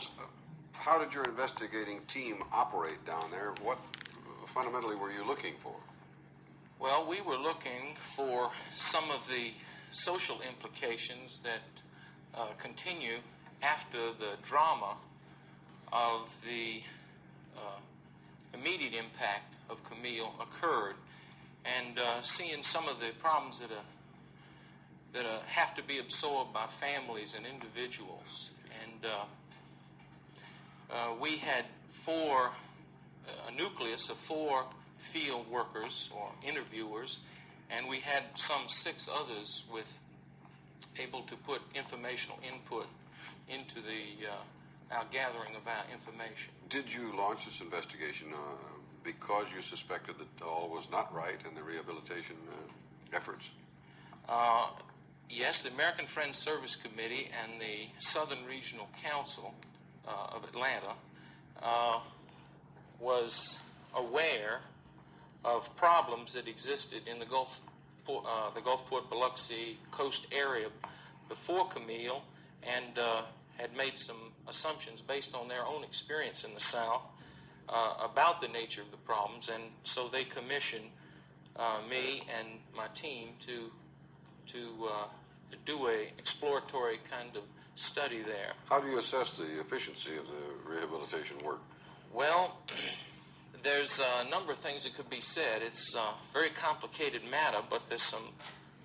Peeples, how did your investigating team operate down there? What fundamentally were you looking for? Well, we were looking for some of the social implications that continue after the drama of the immediate impact of Camille occurred, and seeing some of the problems that have to be absorbed by families and individuals. And we had a nucleus of 4 field workers or interviewers, and we had some 6 others able to put informational input into our gathering of our information. Did you launch this investigation because you suspected that all was not right in the rehabilitation efforts? Yes, the American Friends Service Committee and the Southern Regional Council of Atlanta was aware of problems that existed in the Gulfport, Biloxi coast area before Camille, and had made some assumptions based on their own experience in the South about the nature of the problems, and so they commissioned me and my team to do a exploratory kind of study there. How do you assess the efficiency of the rehabilitation work? Well, there's a number of things that could be said. It's a very complicated matter, but there's some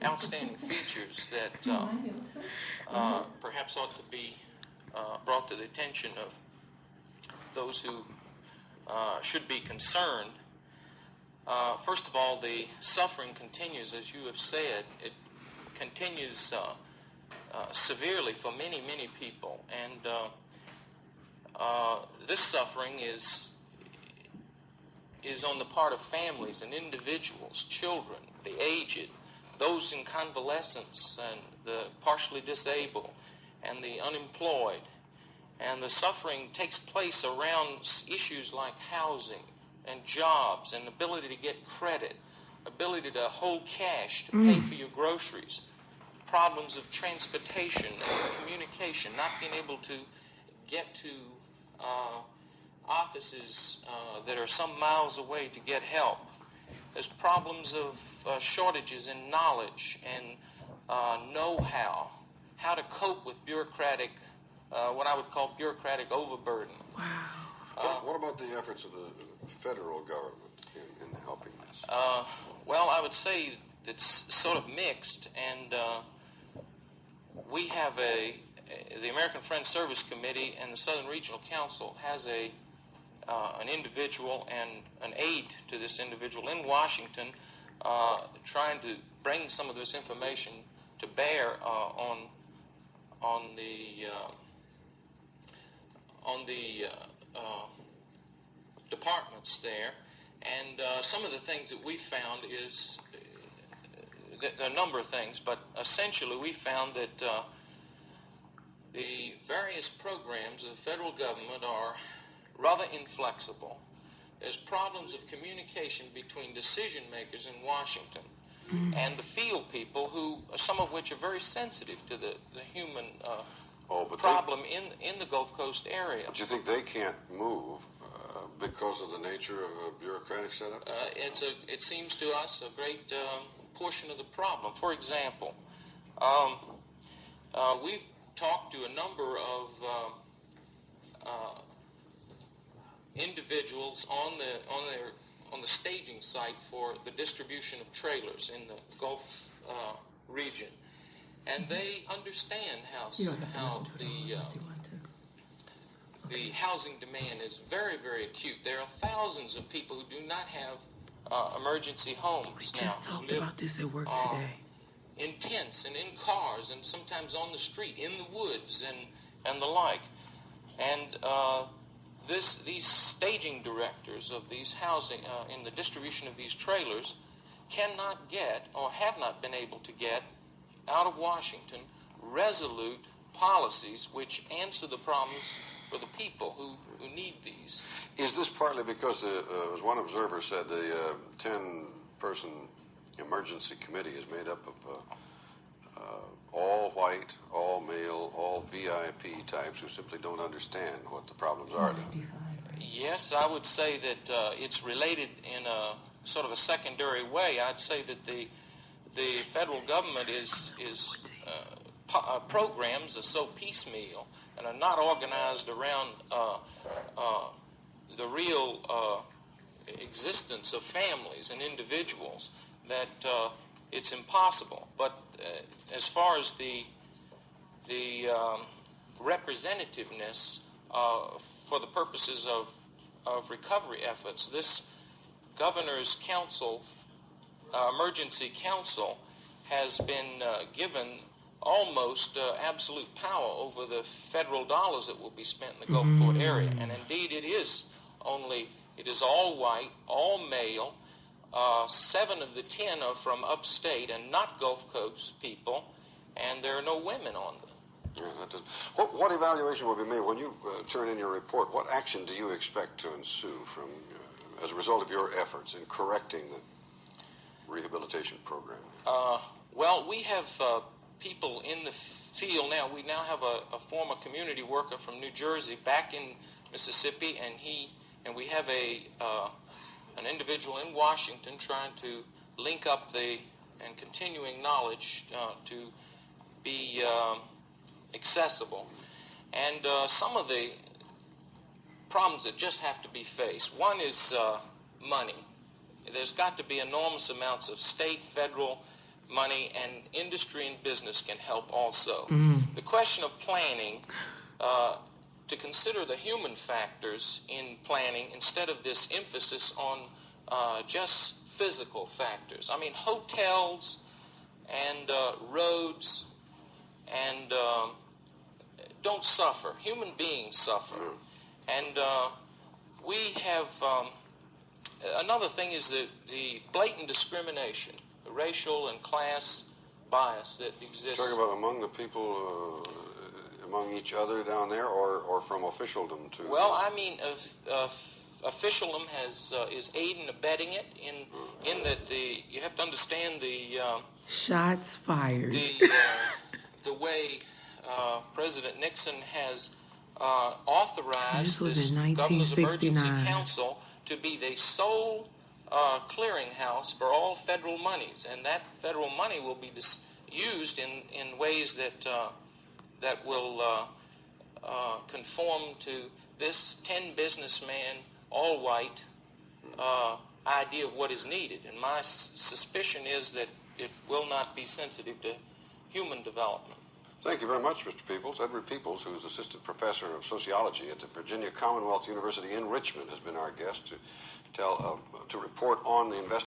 outstanding features that perhaps ought to be brought to the attention of those who should be concerned. First of all, the suffering continues, as you have said. It continues severely for many, many people, and this suffering is on the part of families and individuals, children, the aged, those in convalescence, and the partially disabled, and the unemployed. And the suffering takes place around issues like housing and jobs and ability to get credit, ability to hold cash to pay for your groceries, problems of transportation and communication, not being able to get to offices that are some miles away to get help. There's problems of shortages in knowledge and know-how, how to cope with bureaucratic, what I would call bureaucratic overburden. Wow. What about the efforts of the federal government in helping this? Well, I would say it's sort of mixed, and we have the American Friends Service Committee and the Southern Regional Council has an individual and an aide to this individual in Washington trying to bring some of this information to bear on the departments there. And some of the things that we found is a number of things, but essentially we found that the various programs of the federal government are rather inflexible. There's problems of communication between decision makers in Washington and the field people, who some of which are very sensitive to the human problem in the Gulf Coast area. But you think they can't move because of the nature of a bureaucratic setup? It seems to us a great portion of the problem. For example, we've talked to a number of individuals on the staging site for the distribution of trailers in the Gulf region, and they understand how the housing demand is very, very acute. There are thousands of people who do not have emergency homes. We just talked about this at work today. In tents and in cars, and sometimes on the street, in the woods, and the like. And these staging directors of these housing in the distribution of these trailers cannot get, or have not been able to get, out of Washington resolute policies which answer the problems for the people who need these. Is this partly because, as one observer said, the 10-person emergency committee is made up of all white, all male, all VIP types who simply don't understand what the problems are. Yes, I would say that it's related in a sort of a secondary way. I'd say that the federal government programs are so piecemeal and are not organized around the real existence of families and individuals that it's impossible. But as far as the representativeness for the purposes of recovery efforts, this governor's council, emergency council, has been given almost absolute power over the federal dollars that will be spent in the Gulfport area. And indeed it is all white, all male. 7 of the 10 are from upstate and not Gulf Coast people, and there are no women on them. Yeah, that does. What evaluation will be made when you turn in your report? What action do you expect to ensue from as a result of your efforts in correcting the rehabilitation program? Well, we have people in the field now. We now have a former community worker from New Jersey back in Mississippi, and we have an individual in Washington trying to link up and continuing knowledge to be accessible. And some of the problems that just have to be faced. One is money. There's got to be enormous amounts of state, federal money, and industry and business can help also. The question of planning, to consider the human factors in planning instead of this emphasis on just physical factors. I mean, hotels and roads and don't suffer. Human beings suffer. And we have another thing is the blatant discrimination, the racial and class bias that exists. Talking about among the people, among each other down there, or from officialdom to? Well, I mean, officialdom is aiding and abetting it in that you have to understand the shots fired. The way President Nixon has authorized this was this in Governor's Emergency 1969. Council to be the sole clearinghouse for all federal monies, and that federal money will be used in ways that will conform to this 10 businessman, all white idea of what is needed. And my suspicion is that it will not be sensitive to human development. Thank you very much, Mr. Peeples. Edward Peeples, who is Assistant Professor of Sociology at the Virginia Commonwealth University in Richmond, has been our guest to report on the investigation.